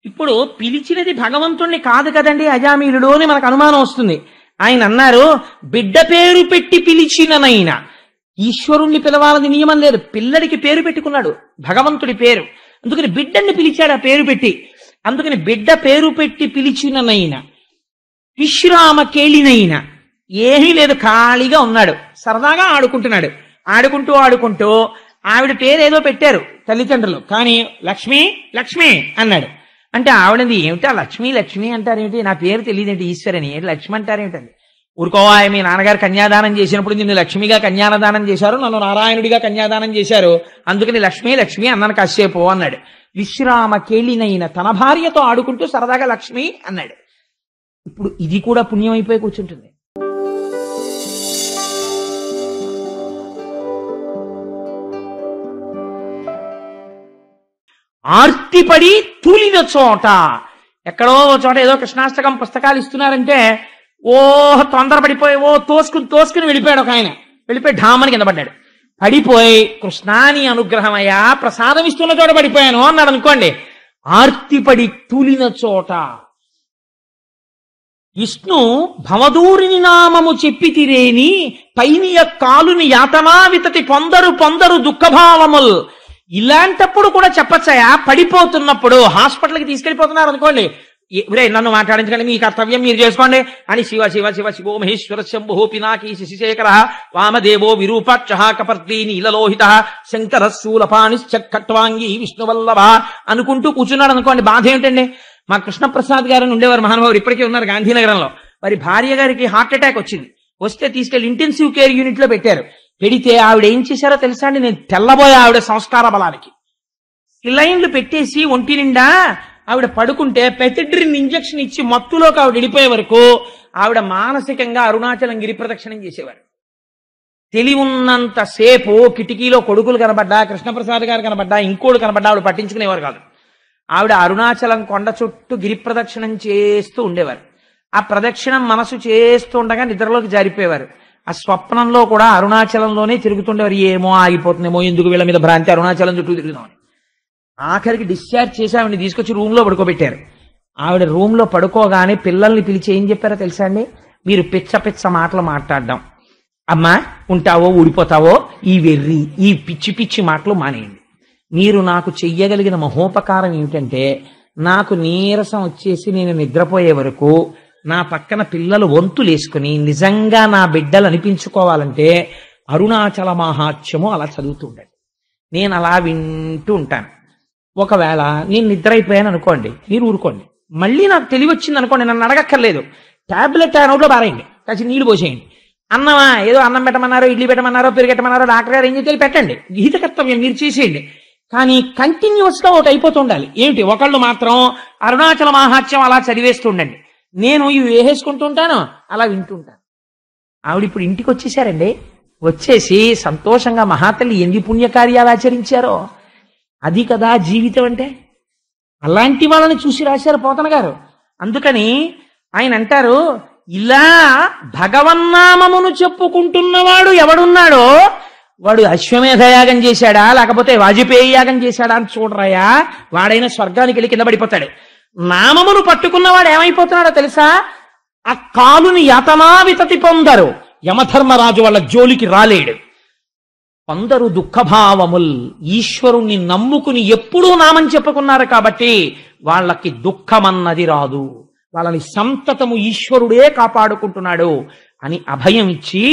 ఇప్పుడు పిలిచినది భగవంతుణ్ణి కాదు కదండి అజామీలుడు అని మనకు అనుమానం వస్తుంది. ఆయన అన్నారు, బిడ్డ పేరు పెట్టి పిలిచిననైనా. ఈశ్వరుణ్ణి పిలవాలని నియమం లేదు, పిల్లడికి పేరు పెట్టుకున్నాడు భగవంతుడి పేరు, అందుకని బిడ్డని పిలిచాడు ఆ పేరు పెట్టి. అందుకని బిడ్డ పేరు పెట్టి పిలిచిననైనా విశ్రామ కేళినైనా. ఏమీ లేదు, ఖాళీగా ఉన్నాడు, సరదాగా ఆడుకుంటున్నాడు. ఆడుకుంటూ ఆవిడ పేరు ఏదో పెట్టారు తల్లిదండ్రులు, కానీ లక్ష్మి లక్ష్మి అన్నాడు. అంటే ఆవిడది ఏమిటా లక్ష్మి లక్ష్మి అంటారేమిటి, నా పేరు తెలియదేంటి ఈశ్వరని, లక్ష్మి అంటారేమిటండి. ఊరుకోవా, మీ నాన్నగారు కన్యాదానం చేసినప్పుడు నిన్ను లక్ష్మిగా కన్యాదానం చేశారు, నన్ను నారాయణుడిగా కన్యాదానం చేశారు, అందుకని లక్ష్మి లక్ష్మి అన్నాను కాసేపు అన్నాడు. విశ్రామ కేళినైన, తన భార్యతో ఆడుకుంటూ సరదాగా లక్ష్మి అన్నాడు. ఇప్పుడు ఇది కూడా పుణ్యం అయిపోయి కూర్చుంటుంది. ఆర్తిపడి తూలిన చోట, ఎక్కడో చోట ఏదో కృష్ణాష్టకం పుస్తకాలు ఇస్తున్నారంటే తొందరపడిపోయి తోసుకుని వెళ్ళిపోయాడు ఒక ఆయన. వెళ్ళిపోయి ఢామని కింద పడ్డాడు. పడిపోయి కృష్ణాని అనుగ్రహమయ్యా ప్రసాదం ఇస్తున్న చోట పడిపోయాను అన్నాడు అనుకోండి. ఆర్తిపడి తూలిన చోట విష్ణు భవదూరిని నామము చెప్పి తిరేని పైనియ కాలుని యాతనా వితతి పొందరు దుఃఖభావముల్. ఇలాంటప్పుడు కూడా చెప్పచ్చయా, పడిపోతున్నప్పుడు హాస్పిటల్కి తీసుకెళ్ళిపోతున్నారు అనుకోండి, నన్ను మాట్లాడించకండి, మీ కర్తవ్యం మీరు చేసుకోండి అని శివ శివ శివ శివో మహేశ్వర శంభో పినాకీ శశిశేఖర వామదేవో విరూపాక్ష కపర్దీ నీలలోహిత శంకర శూలపాణిశ్చట్వాంగి విష్ణువల్లభ అనుకుంటూ కూర్చున్నాడు అనుకోండి. బాధ ఏమిటండి? మా కృష్ణప్రసాద్ గారు ఉండేవారు, మహానుభావులు, ఇప్పటికీ ఉన్నారు గాంధీనగరంలో. వారి భార్య గారికి హార్ట్ అటాక్ వచ్చింది. వస్తే తీసుకెళ్లి ఇంటెన్సివ్ కేర్ యూనిట్ లో పెట్టారు. పెడితే ఆవిడ ఏం చేశారో తెలుసా అండి? నేను తెల్లబోయే ఆవిడ సంస్కార బలానికి సిలైన్లు పెట్టేసి ఒంటి నిండా ఆవిడ పడుకుంటే పెథెడ్రిన్ ఇంజక్షన్ ఇచ్చి మత్తులోకి ఆవిడ వెళ్ళిపోయే వరకు ఆవిడ మానసికంగా అరుణాచలం గిరి ప్రదక్షిణం చేసేవారు. తెలివున్నంత సేపు కిటికీలో కొడుకులు కనబడ్డా, కృష్ణప్రసాద్ గారు కనబడ్డా, ఇంకోడు కనబడ్డా ఆవిడ పట్టించుకునేవారు కాదు. ఆవిడ అరుణాచలం కొండ చుట్టూ గిరి ప్రదక్షిణం చేస్తూ ఉండేవారు. ఆ ప్రదక్షిణం మనసు చేస్తూ ఉండగా నిద్రలోకి జారిపోయేవారు. ఆ స్వప్నంలో కూడా అరుణాచలంలోనే తిరుగుతుండేవారు. ఏమో ఆగిపోతుందేమో, ఎందుకు వీళ్ళ మీద భ్రాంతి, అరుణాచలం చుట్టూ తిరుగుదామని. ఆఖరికి డిశ్చార్జ్ చేసి ఆవిడని తీసుకొచ్చి రూమ్ లో పడుకోబెట్టారు. ఆవిడ రూమ్ లో పడుకోగానే పిల్లల్ని పిలిచి ఏం చెప్పారో తెలుసా అండి? మీరు పిచ్చ మాటలు మాట్లాడడం, అమ్మా ఉంటావో ఊడిపోతావో, ఈ వెర్రి ఈ పిచ్చి మాటలు మానేయండి. మీరు నాకు చెయ్యగలిగిన మహోపకారం ఏమిటంటే, నాకు నీరసం వచ్చేసి నేను నిద్రపోయే వరకు నా పక్కన పిల్లలు వంతులేసుకుని నిజంగా నా బిడ్డలు అనిపించుకోవాలంటే అరుణాచల మహాత్మ్యము అలా చదువుతూ ఉండండి. నేను అలా వింటూ ఉంటాను. ఒకవేళ నేను నిద్ర అయిపోయాను అనుకోండి, మీరు ఊరుకోండి. మళ్ళీ నాకు తెలివచ్చింది అనుకోండి, నన్ను అడగక్కర్లేదు, టాబ్లెట్ ఆ నోట్లో పారేయండి, కాసి నీళ్లు పోసేయండి. అన్నమా ఏదో అన్నం పెట్టమన్నారో, ఇడ్లీ పెట్టమన్నారో, పెరుగెట్టమన్నారో, డాక్టర్ గారు ఏం చేయాలి పెట్టండి, గీత కర్తవ్యం మీరు చేసేయండి. కానీ కంటిన్యూస్ గా ఒకటి అయిపోతుండాలి. ఏమిటి? ఒకళ్ళు మాత్రం అరుణాచల మహాత్మ్యం అలా చదివేస్తూ ఉండండి, నేను ఇవి వేసేసుకుంటూ ఉంటాను, అలా వింటుంటాను. ఆవిడ ఇప్పుడు ఇంటికి వచ్చేసారండి. వచ్చేసి సంతోషంగా మహాతల్లి ఎన్ని పుణ్యకార్యాలు ఆచరించారో, అది కదా జీవితం అంటే. అలాంటి వాళ్ళని చూసి రాశారు పోతన గారు. అందుకని ఆయన అంటారు, ఇలా భగవన్నామమును చెప్పుకుంటున్నవాడు ఎవడున్నాడో వాడు అశ్వమేధ యాగం చేశాడా లేకపోతే వాజపేయి యాగం చేశాడా అని చూడరాయా, వాడైనా స్వర్గానికి వెళ్ళి కింద పడిపోతాడు. నామమును పట్టుకున్నవాడు ఏమైపోతున్నాడో తెలుసా? ఆ కాలుని యాతనా వితతి పొందరు, యమధర్మరాజు వాళ్ళ జోలికి రాలేడు. పొందరు దుఃఖభావముల్, ఈశ్వరుణ్ణి నమ్ముకుని ఎప్పుడూ నామం చెప్పుకున్నారు కాబట్టి వాళ్ళకి దుఃఖమన్నది రాదు, వాళ్ళని సంతతము ఈశ్వరుడే కాపాడుకుంటున్నాడు అని అభయం ఇచ్చి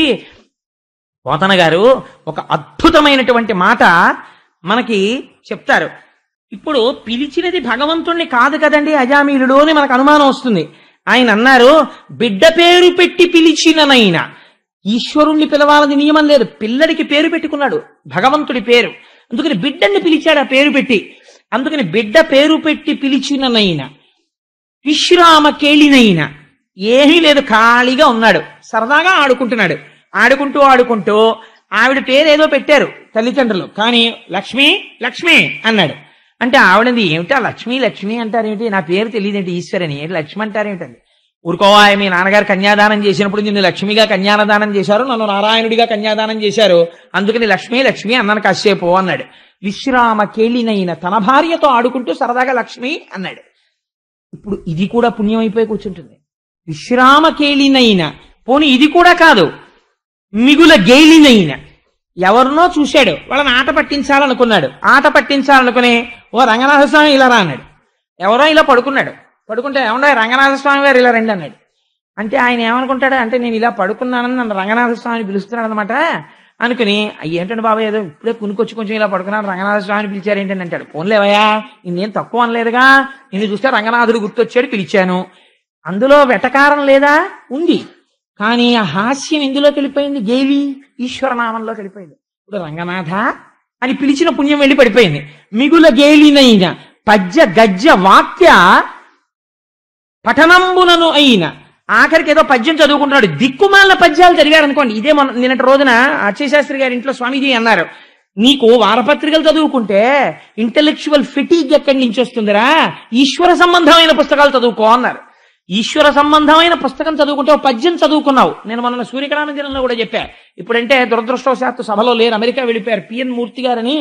పోతన గారు ఒక అద్భుతమైనటువంటి మాట మనకి చెప్తారు. ఇప్పుడు పిలిచినది భగవంతుణ్ణి కాదు కదండి అజామీలుడు అని మనకు అనుమానం వస్తుంది. ఆయన అన్నారు, బిడ్డ పేరు పెట్టి పిలిచిననైనా. ఈశ్వరుణ్ణి పిలవాలని నియమం లేదు, పిల్లడికి పేరు పెట్టుకున్నాడు భగవంతుడి పేరు, అందుకని బిడ్డని పిలిచాడు ఆ పేరు పెట్టి. అందుకని బిడ్డ పేరు పెట్టి పిలిచిననైనా విశ్రామ కేళినైనా. ఏమీ లేదు, ఖాళీగా ఉన్నాడు, సరదాగా ఆడుకుంటున్నాడు. ఆడుకుంటూ ఆవిడ పేరు ఏదో పెట్టారు తల్లిదండ్రులు, కానీ లక్ష్మి లక్ష్మి అన్నాడు. అంటే ఆవిడది ఏమిటా లక్ష్మి లక్ష్మి అంటారేమిటి, నా పేరు తెలియదేంటి ఈశ్వరని, లక్ష్మి అంటారేమిటండి. ఊరుకోవా, మీ నాన్నగారు కన్యాదానం చేసినప్పుడు నిన్ను లక్ష్మిగా కన్యాదానం చేశారు, నన్ను నారాయణుడిగా కన్యాదానం చేశారు, అందుకని లక్ష్మి లక్ష్మి అన్నాను కాసేపు అన్నాడు. విశ్రామ కేళినైన, తన భార్యతో ఆడుకుంటూ సరదాగా లక్ష్మి అన్నాడు. ఇప్పుడు ఇది కూడా పుణ్యం అయిపోయి కూర్చుంటుంది. విశ్రామకేళినైన, పోనీ ఇది కూడా కాదు, మిగుల గేలినైన, ఎవరినో చూశాడు, వాళ్ళని ఆట పట్టించాలనుకున్నాడు. ఆట పట్టించాలనుకుని, ఓ రంగనాథస్వామి ఇలా రా అన్నాడు. ఎవరో ఇలా పడుకున్నాడు. పడుకుంటే, ఏమన్నా రంగనాథస్వామి గారు ఇలా రండి అన్నాడు. అంటే ఆయన ఏమనుకుంటాడు అంటే, నేను ఇలా పడుకున్నానని నన్ను రంగనాథస్వామిని పిలుస్తున్నాడు అనమాట అనుకుని, ఏంటంటే బాబా ఏదో ఇప్పుడే కునుకొచ్చి కొంచెం ఇలా పడుకున్నాను, రంగనాథస్వామిని పిలిచారు ఏంటని అంటాడు. పోన్లేవయ్యా, ఇంకేం తక్కువ అనలేదుగా, నిన్ను చూస్తే రంగనాథుడు గుర్తొచ్చాడు పిలిచాను. అందులో వెటకారం లేదా? ఉంది. కానీ ఆ హాస్యం ఎందులోకి వెళ్ళిపోయింది? గేలి ఈశ్వరనామంలోకి వెళ్ళిపోయింది. ఇప్పుడు రంగనాథ అని పిలిచిన పుణ్యం వెళ్ళి పడిపోయింది. మిగుల గేలినైన పద్య గజ్జ వాక్య పఠనంబునను అయిన, ఆఖరికి ఏదో పద్యం చదువుకుంటున్నాడు, దిక్కుమాలిన పద్యాలు చదివారు అనుకోండి. ఇదే నిన్నటి రోజున అక్షయశాస్త్రి గారి ఇంట్లో స్వామీజీ అన్నారు, నీకు వారపత్రికలు చదువుకుంటే ఇంటెలెక్చువల్ ఫిటీగ్ ఎక్కడి నుంచి వస్తుందిరా, ఈశ్వర సంబంధమైన పుస్తకాలు చదువుకో అన్నారు. ఈశ్వర సంబంధమైన పుస్తకం చదువుకుంటే ఒక పద్యం చదువుకున్నావు. నేను మొన్న సూర్యకళానందనంలో కూడా చెప్పా. ఇప్పుడంటే దురదృష్టవశాత్తు సభలో లేరు, అమెరికా వెళ్ళిపోయారు. పిఎన్ మూర్తి గారని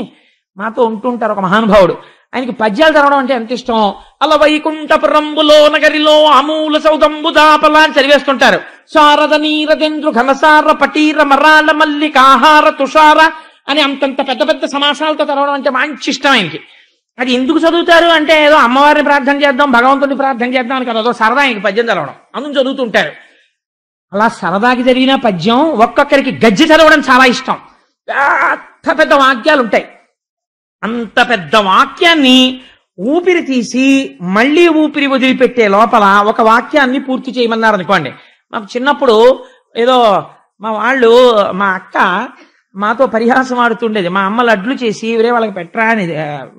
మాతో ఉంటుంటారు, ఒక మహానుభావుడు. ఆయనకి పద్యాలు చదవడం అంటే ఎంత ఇష్టం. అలా వైకుంఠపురంబులో నగరిలో అమూల సౌదంబు దాపల అని చదివేస్తుంటారు. శారద నీరదెంద్రు ఘనసార పటీర మరాళ మల్లిక ఆహార తుషార అని అంతంత పెద్ద పెద్ద సమాసాలతో చదవడం అంటే మంచి ఇష్టం ఆయనకి. అది ఎందుకు చదువుతారు అంటే, ఏదో అమ్మవారిని ప్రార్థన చేద్దాం, భగవంతుడిని ప్రార్థన చేద్దాం అని కదా, అదో సరదా ఆయనకి పద్యం చదవడం, అందుకు చదువుతుంటారు. అలా సరదాకి చదివిన పద్యం, ఒక్కొక్కరికి గజ్జె చదవడం చాలా ఇష్టం. పెద్ద పెద్ద వాక్యాలు ఉంటాయి. అంత పెద్ద వాక్యాన్ని ఊపిరి తీసి మళ్ళీ ఊపిరి వదిలిపెట్టే లోపల ఒక వాక్యాన్ని పూర్తి చేయమన్నారు అనుకోండి. మాకు చిన్నప్పుడు ఏదో మా అక్క మాతో పరిహాసం ఆడుతుండేది. మా అమ్మ లడ్లు చేసి ఇవరే వాళ్ళకి పెట్టరా అనేది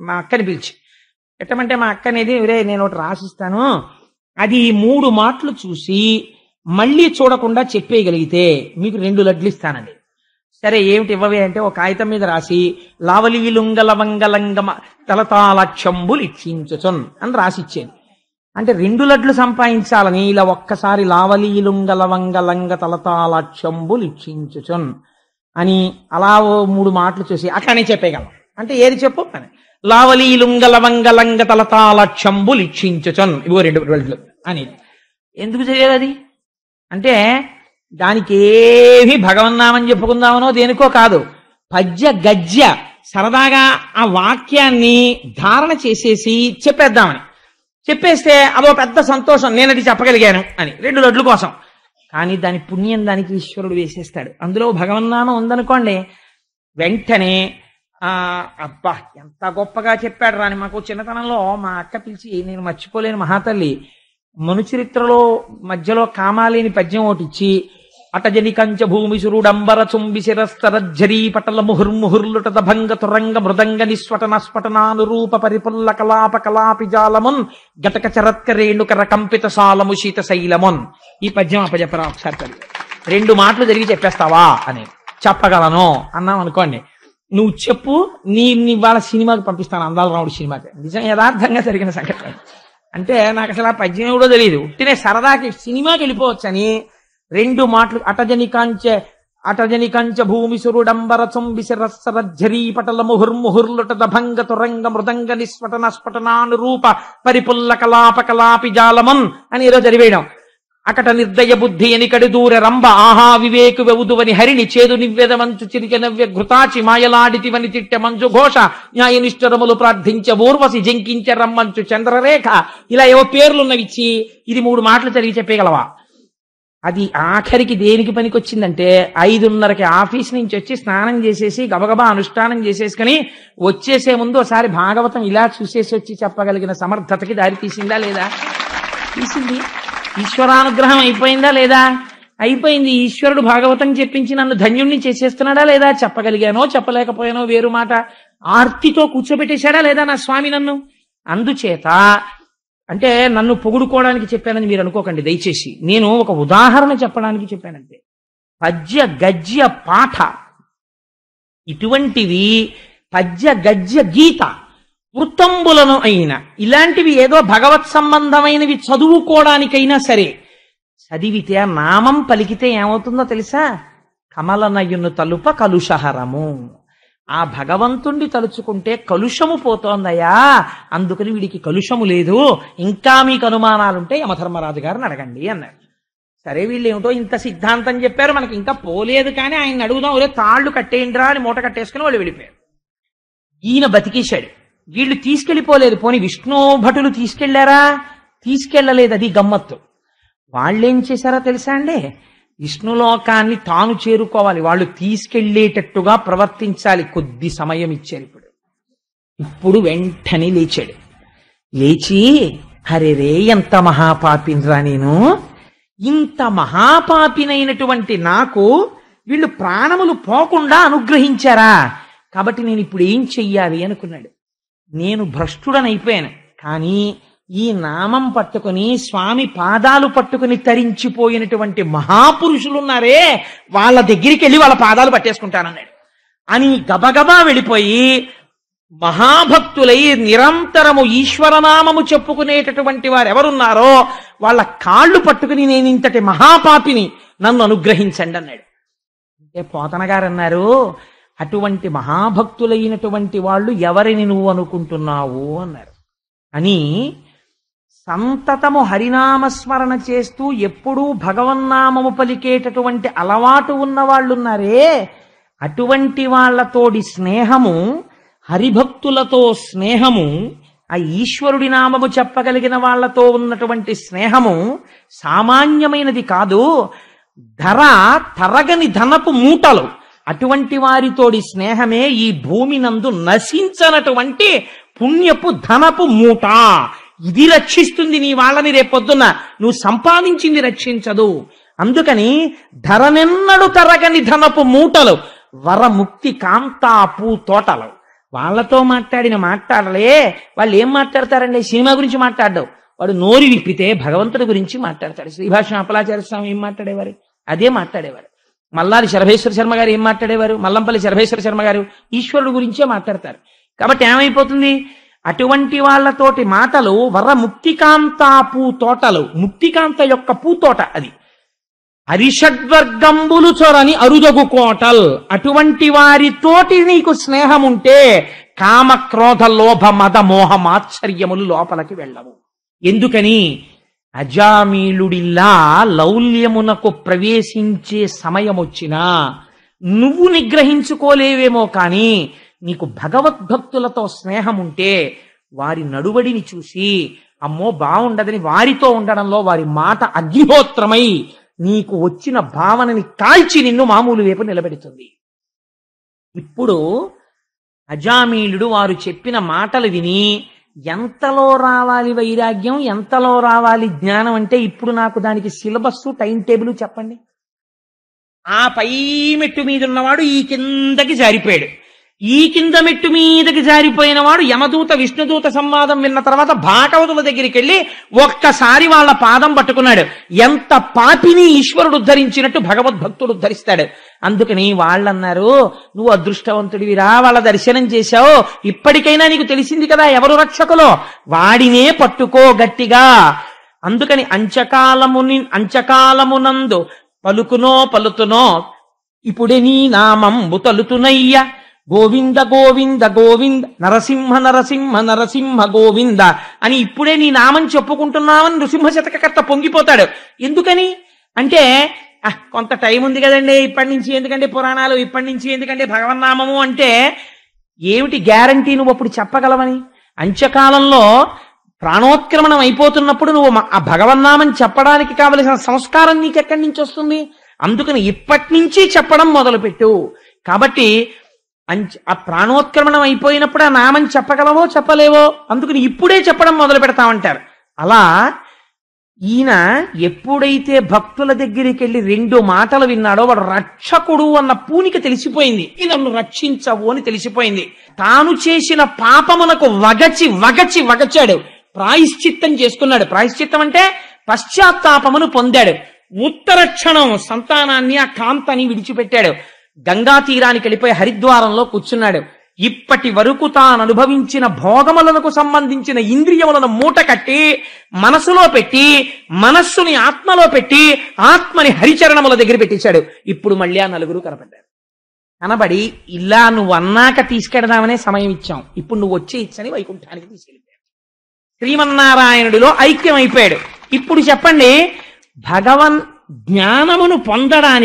మా అక్కని పిలిచి పెట్టమంటే, మా అక్క అనేది ఇవరే నేను ఒకటి రాసిస్తాను, అది 3 మాటలు చూసి మళ్ళీ చూడకుండా చెప్పేయగలిగితే మీకు 2 లడ్లు ఇస్తానండి. సరే ఏమిటి ఇవ్వవే అంటే, ఒక కాగితం మీద రాసి లావలీలుంగలవంగలంగమ తలతాలక్షంబులు ఇచ్చించుచొన్ అని రాసిచ్చేది. అంటే 2 లడ్లు సంపాదించాలని ఇలా ఒక్కసారి లావలీలుంగలవంగలంగ తలతాలక్షంబులు ఇచ్చించుచొన్ అని అలా 3 మాటలు చూసి అట్లానే చెప్పేయగలం. అంటే ఏది చెప్పు అని, లావలీలుంగలవంగలంగ తలతాలక్షంబులు ఇచ్చించుచొన్, ఇవో 2 లడ్లు అనేది. ఎందుకు తెలియదు అది అంటే, దానికి ఏమి భగవన్నామని చెప్పుకుందామనో దేనికో కాదు, పద్య గజ్య సరదాగా ఆ వాక్యాన్ని ధారణ చేసేసి చెప్పేద్దామని. చెప్పేస్తే అదో పెద్ద సంతోషం, నేను అది చెప్పగలిగాను అని 2 లడ్ల కోసం. కానీ దాని పుణ్యం దానికి ఈశ్వరుడు వేసేస్తాడు. అందులో భగవన్నామం ఉందనుకోండి, వెంటనే అబ్బా ఎంత గొప్పగా చెప్పాడు రాని. మాకు చిన్నతనంలో మా అక్క పిలిచి, నేను మర్చిపోలేని మహాతల్లి, మనుచరిత్రలో మధ్యలో కామాలేని పద్యం ఒకటి ఇచ్చి, అటజని కంచ భూమి సురుడంబర చుంబి శిరస్తరజ్జరీ పటల ముహుర్ముహుర్లుట భంగ తురంగ మృదంగ నిస్వటన స్ఫటనానురూప పరిపుల్ల కలాప కలాపి జాలమున్ గటక చరత్కరేణుకర కంపిత సాలము శీత శైలమున్. ఈ పద్యం అప్పచెప్పరా ఒకసారి, 2 మాటలు జరిగి చెప్పేస్తావా అని. చెప్పగలను అన్నాం అనుకోండి, నువ్వు చెప్పు, నీ వాళ్ళ సినిమాకి పంపిస్తాను, అందాల రాముడు సినిమాకి. నిజం యథార్థంగా జరిగిన సంఘటన. అంటే నాకు అసలు ఆ పద్యం కూడా తెలియదు, ఉట్టినే సరదాకి సినిమాకి వెళ్ళిపోవచ్చని 2 మాటలు, అటజని కంచ భూమి సురుడంబర చుంబి శిరస్సరజ్జరీ పటల ముహుర్ముహుర్లుట భంగ తురంగ మృదంగ నిస్ఫటన స్ఫటనానురూప పరిపుల్ల కలాప కలాపి జాలమన్ అని ఏదో చదివేయడం. అకట నిర్దయ బుద్ధి ఎనికడి దూర రంభ ఆహా వివేకు వెవుదువని హరిణి చేదు నివ్వెద మంచు చిరిక నవ్య ఘృతాచి మాయలాడితివని తిట్టె మంచు ఘోష న్యాయనిష్ఠరములు ప్రార్థించ ఊర్వశి జంకించ రమ్మంచు చంద్రరేఖ, ఇలా ఏవో పేర్లున్నవిచ్చి ఇది 3 మాటలు చదివి చెప్పగలవా? అది ఆఖరికి దేనికి పనికొచ్చిందంటే, 5:30కి ఆఫీస్ నుంచి వచ్చి స్నానం చేసేసి గబగబా అనుష్ఠానం చేసేసుకుని వచ్చేసే ముందు ఒకసారి భాగవతం ఇలా చూసేసి వచ్చి చెప్పగలిగిన సమర్థతకి దారి తీసిందా లేదా? తీసింది. ఈశ్వరానుగ్రహం అయిపోయిందా లేదా? అయిపోయింది. ఈశ్వరుడు భాగవతం చెప్పించి నన్ను ధన్యుణ్ణి చేసేస్తున్నాడా లేదా? చెప్పగలిగానో చెప్పలేకపోయానో వేరు మాట. ఆర్తితో కూర్చోబెట్టేశాడా లేదా నా స్వామి నన్ను? అందుచేత అంటే నన్ను పొగుడుకోవడానికి చెప్పానని మీరు అనుకోకండి దయచేసి, నేను ఒక ఉదాహరణ చెప్పడానికి చెప్పానంతే. పద్య గద్య పాఠ ఇటువంటివి, పద్య గద్య గీత వృత్తంబులను అయిన ఇలాంటివి ఏదో భగవత్ సంబంధమైనవి చదువుకోవడానికైనా సరే, చదివితే ఆ నామం పలికితే ఏమవుతుందో తెలుసా? కమలనయును తలుప కలుషహరము. ఆ భగవంతుణ్ణి తలుచుకుంటే కలుషము పోతోందయ్యా, అందుకని వీడికి కలుషము లేదు, ఇంకా మీకు అనుమానాలుంటే యమధర్మరాజు గారిని అడగండి అన్నారు. సరే వీళ్ళు ఏమిటో ఇంత సిద్ధాంతం చెప్పారు, మనకి ఇంకా పోలేదు, కానీ ఆయన అడుగుదాం, ఒరే తాళ్ళు కట్టేయండిరా అని మూట కట్టేసుకుని వాళ్ళు వెళ్ళిపోయారు. ఈయన బతికేశాడు. వీళ్ళు తీసుకెళ్ళిపోలేదు. పోని విష్ణు భటులు తీసుకెళ్లారా? తీసుకెళ్లలేదు. అది గమ్మత్తు. వాళ్ళేం చేశారో తెలుసా అండి? విష్ణులోకాన్ని తాను చేరుకోవాలి, వాళ్ళు తీసుకెళ్లేటట్టుగా ప్రవర్తించాలి. కొద్ది సమయం ఇచ్చారు. ఇప్పుడు వెంటనే లేచాడు. లేచి, హరే రే ఎంత మహాపాపినిరా నేను, ఇంత మహాపాపినైనటువంటి నాకు వీళ్ళు ప్రాణములు పోకుండా అనుగ్రహించారా, కాబట్టి నేను ఇప్పుడు ఏం చెయ్యాలి అనుకున్నాడు. నేను భ్రష్టుడనైపోయాను, కానీ ఈ నామం పట్టుకుని స్వామి పాదాలు పట్టుకుని తరించిపోయినటువంటి మహాపురుషులున్నారే, వాళ్ళ దగ్గరికి వెళ్ళి వాళ్ళ పాదాలు పట్టేసుకుంటానన్నాడు. అని గబగబా వెళ్ళిపోయి మహాభక్తులై నిరంతరము ఈశ్వరనామము చెప్పుకునేటటువంటి వారు ఎవరున్నారో వాళ్ళ కాళ్ళు పట్టుకుని నేను ఇంతటి మహాపాపిని, నన్ను అనుగ్రహించండి అన్నాడు. అంటే పోతన గారు అన్నారు, అటువంటి మహాభక్తులైనటువంటి వాళ్ళు ఎవరిని నువ్వు అనుకుంటున్నావు అన్నారు. అని సంతతము హరినామస్మరణ చేస్తూ ఎప్పుడూ భగవన్నామము పలికేటటువంటి అలవాటు ఉన్న వాళ్ళున్నారే, అటువంటి వాళ్లతోడి స్నేహము, హరిభక్తులతో స్నేహము, ఆ ఈశ్వరుడి నామము చెప్పగలిగిన వాళ్లతో ఉన్నటువంటి స్నేహము సామాన్యమైనది కాదు. ధర తరగని ధనపు మూటలు, అటువంటి వారితోడి స్నేహమే ఈ భూమి నందు నశించనటువంటి పుణ్యపు ధనపు మూట. ఇది రక్షిస్తుంది నీ వాళ్ళని, రేపొద్దున నువ్వు సంపాదించింది రక్షించదు. అందుకని ధరనెన్నడు తరగని ధనపు మూటలు, వరముక్తి కాంతాపు తోటలు. వాళ్ళతో మాట్లాడలే, వాళ్ళు ఏం మాట్లాడతారండి? సినిమా గురించి మాట్లాడడం. వాడు నోరు విప్పితే భగవంతుడి గురించి మాట్లాడతాడు. శ్రీభాష్యం అప్పలాచార్య స్వామి ఏం మాట్లాడేవారు? అదే మాట్లాడేవారు. మల్లారి శరభేశ్వర శర్మ గారు ఏం మాట్లాడేవారు? మల్లంపల్లి శరభేశ్వర శర్మ గారు ఈశ్వరుడు గురించే మాట్లాడతారు. కాబట్టి ఏమైపోతుంది? అటువంటి వాళ్లతోటి మాటలు వరముక్తికాంతాపు తోటలు, ముక్తికాంత యొక్క పూతోట అది. అరిషడ్వర్గంబులు చొరని అరుదగు కోటల్, అటువంటి వారితోటి నీకు స్నేహం ఉంటే కామ క్రోధ లోభ మద మోహ మాత్సర్యములు లోపలికి వెళ్ళవు. ఎందుకని? అజామీలుడిల్లా లౌల్యమునకు ప్రవేశించే సమయం వచ్చినా నువ్వు నిగ్రహించుకోలేవేమో, కానీ నీకు భగవద్భక్తులతో స్నేహం ఉంటే వారి నడువడిని చూసి అమ్మో బాగుండదని వారితో ఉండడంలో వారి మాట అగ్నిహోత్రమై నీకు వచ్చిన భావనని కాల్చి నిన్ను మామూలు వైపు నిలబెడుతుంది. ఇప్పుడు అజామీలుడు వారు చెప్పిన మాటలు విని ఎంతలో రావాలి వైరాగ్యం, ఎంతలో రావాలి జ్ఞానం అంటే, ఇప్పుడు నాకు దానికి సిలబస్ టైం టేబుల్ చెప్పండి. ఆ పై మెట్టు మీద ఉన్నవాడు ఈ కిందకి జారిపోయాడు, ఈ కింద మెట్టు మీదకి జారిపోయిన వాడు యమదూత విష్ణుదూత సంవాదం విన్న తర్వాత భాగవతుల దగ్గరికి వెళ్ళి ఒక్కసారి వాళ్ళ పాదం పట్టుకున్నాడు. ఎంత పాపిని ఈశ్వరుడు ఉద్ధరించినట్టు భగవద్భక్తుడు ఉద్ధరిస్తాడు. అందుకని వాళ్ళన్నారు, నువ్వు అదృష్టవంతుడివిరా, వాళ్ళ దర్శనం చేశావు, ఇప్పటికైనా నీకు తెలిసింది కదా ఎవరు రక్షకులో, వాడినే పట్టుకో గట్టిగా. అందుకని అంచకాలమునందు పలుతునో ఇప్పుడే నీ నామంబు తలుతునయ్య, గోవింద గోవింద గోవింద నరసింహ నరసింహ నరసింహ గోవింద అని ఇప్పుడే నీ నామం చెప్పుకుంటున్నామని నృసింహ శతకకర్త పొంగిపోతాడు. ఎందుకని అంటే, కొంత టైం ఉంది కదండి, ఇప్పటి నుంచి ఎందుకంటే పురాణాలు, ఇప్పటి నుంచి ఎందుకంటే భగవన్నామము అంటే ఏమిటి గ్యారంటీ నువ్వు అప్పుడు చెప్పగలవని? అంత్యకాలంలో ప్రాణోత్క్రమణం అయిపోతున్నప్పుడు నువ్వు ఆ భగవన్నామం చెప్పడానికి కావలసిన సంస్కారం నీకెక్కడి నుంచి వస్తుంది? అందుకని ఇప్పటి నుంచి చెప్పడం మొదలుపెట్టు. కాబట్టి ఆ ప్రాణోత్క్రమణం అయిపోయినప్పుడు ఆ నామం చెప్పగలవో చెప్పలేవో, అందుకని ఇప్పుడే చెప్పడం మొదలు పెడతామంటారు. అలా ఈయన ఎప్పుడైతే భక్తుల దగ్గరికి వెళ్ళి 2 మాటలు విన్నాడో వాడు రక్షకుడు అన్న పూనిక తెలిసిపోయింది. నన్ను రక్షించవు అని తెలిసిపోయింది. తాను చేసిన పాపమునకు వగచాడు, ప్రాయశ్చిత్తం చేసుకున్నాడు. ప్రాయశ్చిత్తం అంటే పశ్చాత్తాపమును పొందాడు. ఉత్తర క్షణం సంతానాన్ని, ఆ కాంతని విడిచిపెట్టాడు. గంగా తీరానికి వెళ్ళిపోయి హరిద్వారంలో కూర్చున్నాడు. ఇప్పటి వరకు తాను అనుభవించిన భోగములకు సంబంధించిన ఇంద్రియములను మూట కట్టి మనసులో పెట్టి, మనస్సుని ఆత్మలో పెట్టి, ఆత్మని హరిచరణముల దగ్గర పెట్టించాడు. ఇప్పుడు మళ్ళీ ఆ నలుగురు కనపడ్డారు. కనబడి ఇలా నువ్వు అన్నాక తీసుకెడదామనే సమయం ఇచ్చాం, ఇప్పుడు నువ్వు వచ్చే ఇచ్చని వైకుంఠానికి తీసుకెళ్ళిపోయాడు. శ్రీమన్నారాయణుడిలో ఐక్యం అయిపోయాడు. ఇప్పుడు చెప్పండి, భగవన్ జ్ఞానమును పొందడానికి